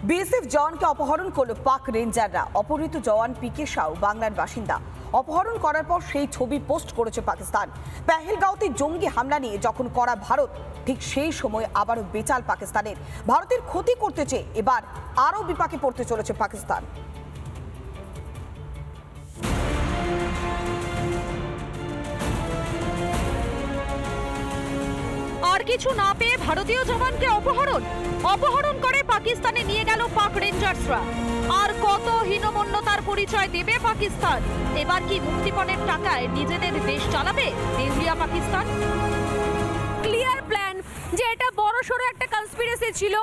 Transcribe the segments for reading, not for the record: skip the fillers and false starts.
BSF জওয়ানকে অপহরণ করল পাক রেঞ্জাররা। অপহৃত জওয়ান পিকে সাউ বাংলার বাসিন্দা। অপহরণ করার পর সেই ছবি পোস্ট করেছে পাকিস্তান। পেহেলগাঁওতে জঙ্গি হামলা নিয়ে যখন করা ভারত, ঠিক সেই সময় আবারও বেচাল পাকিস্তানের। ভারতের ক্ষতি করতে চেয়ে এবার আরও বিপাকে পড়তে চলেছে পাকিস্তান। আর কিছু না পেয়ে ভারতীয় জওয়ানকে অপহরণ করে পাকিস্তানে নিয়ে গেল পাক রেঞ্জার্সরা। আর কত হীনমন্যতার পরিচয় দেবে পাকিস্তান? এবার কি মুক্তিপণের টাকায় নিজেদের দেশ চালাবে দেউলিয়া পাকিস্তান? ক্লিয়ার প্ল্যান যে এটা বড়সড় একটা কনস্পিরেসি ছিল,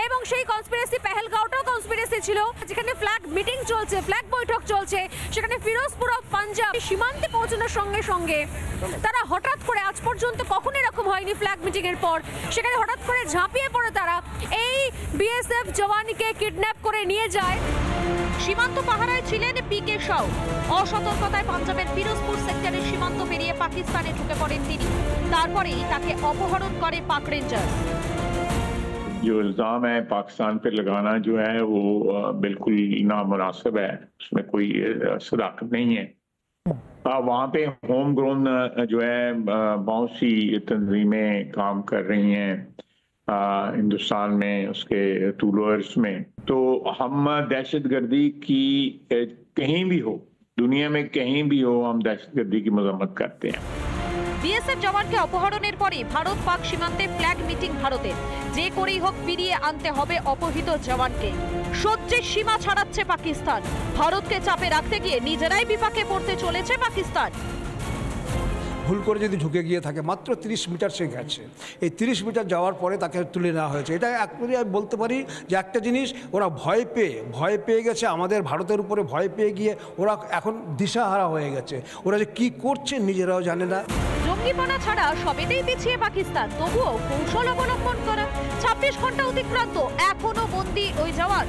এবং সেই কনস্পিরেসি পেহেলগাঁওটাও কনস্পিরেসি ছিল, যেখানে ফ্ল্যাগ মিটিং চলছে, ফ্ল্যাগ বৈঠক চলছে, সেখানে ফিরোজপুর অফ পাঞ্জাব সীমান্তে পৌঁছানোর সঙ্গে সঙ্গে তারা হঠাৎ করে, আজ পর্যন্ত কখনো এরকম হয়নি ফ্ল্যাগ মিটিং এর পর, সেখানে হঠাৎ করে ঝাঁপিয়ে পড়ে তারা এই বিএসএফ জওয়ানকে কিডন্যাপ করে নিয়ে যায়। সীমান্ত পাহারায় ছিলেন পিকে সাউ। অসতর্কতায় পাঞ্জাবের ফিরোজপুর সেক্টরের সীমান্ত পেরিয়ে পাকিস্তানে ঢুকে পড়েন তিনি। তারপরেই তাকে অপহরণ করে পাক রেঞ্জার্স। जो इल्ज़ाम है पाकिस्तान पे लगाना जो है वो बिल्कुल नामुनासिब है, उसमें कोई सदाकत नहीं है। वहाँ पे होम ग्रोन जो है बहुत सी तंजीमें काम कर रही हैं हिंदुस्तान में, उसके टूलर्स में। तो हम दहशतगर्दी की कहीं भी हो, दुनिया में कहीं भी हो, हम दहशतगर्दी की मजम्मत करते हैं। বিএসএফ জওয়ানকে অপহরণের পরে ভারত পাক সীমান্তে ফ্ল্যাগ মিটিং ভারতের। যে করেই হোক ফিরিয়ে আনতে হবে অপহৃত জওয়ানকে। সহ্যের সীমা ছাড়াচ্ছে পাকিস্তান। ভারতকে চাপে রাখতে গিয়ে নিজেরাই বিপাকে পড়তে চলেছে পাকিস্তান। ভুল করে যদি ঢুকে গিয়ে থাকে, মাত্র 30 মিটার সে গেছে, এই 30 মিটার যাওয়ার পরে তাকে তুলে নেওয়া হয়েছে। এটা একবারে আমি বলতে পারি যে একটা জিনিস, ওরা ভয় পেয়ে গেছে, আমাদের ভারতের উপরে ভয় পেয়ে গিয়ে ওরা এখন দিশাহারা হয়ে গেছে। ওরা যে কি করছে নিজেরাও জানে না। জঙ্গিপনা ছাড়া সবেতেই পিছিয়ে পাকিস্তান, তবুও কৌশল অবলম্বন করা। 26 ঘন্টা অতিক্রান্ত, এখনো বন্দী ওই জওয়ান।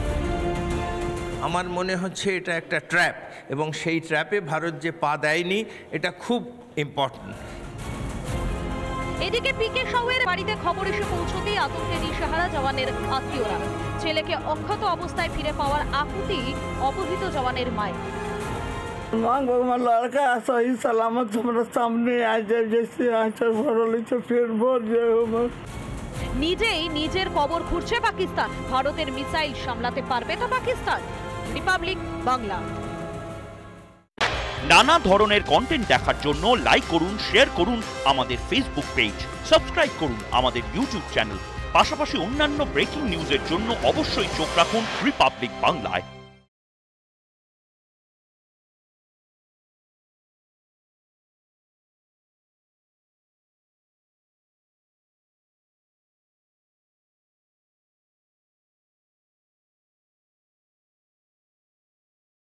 আমার মনে হচ্ছে এটা একটা ট্র্যাপ, এবং সেই ট্র্যাপে ভারত যে পা দেয়নি, এটা খুব ইম্পর্টেন্ট। এদিকে পিকে সাউয়ের বাড়িতে খবর এসে পৌঁছতেই আতঙ্কে দিশেহারা জওয়ানের আত্মীয়রা। ছেলেকে অক্ষত অবস্থায় ফিরে পাওয়ার আকুতি অপহৃত জওয়ানের মায়ের। আমার লড়কা সহি সালামত हमरा सामने आ जाए, जैसे आंचल भरल तो फिर भर जाए। নিজেই নিজের কবর খুঁড়ছে পাকিস্তান। ভারতের মিসাইল সামলাতে পারবে তো পাকিস্তান? রিপাবলিক বাংলা। নানা ধরনের কন্টেন্ট দেখার জন্য লাইক করুন, শেয়ার করুন আমাদের ফেসবুক পেজ, সাবস্ক্রাইব করুন আমাদের ইউটিউব চ্যানেল। পাশাপাশি অন্যান্য ব্রেকিং নিউজের জন্য অবশ্যই চোখ রাখুন রিপাবলিক বাংলায়।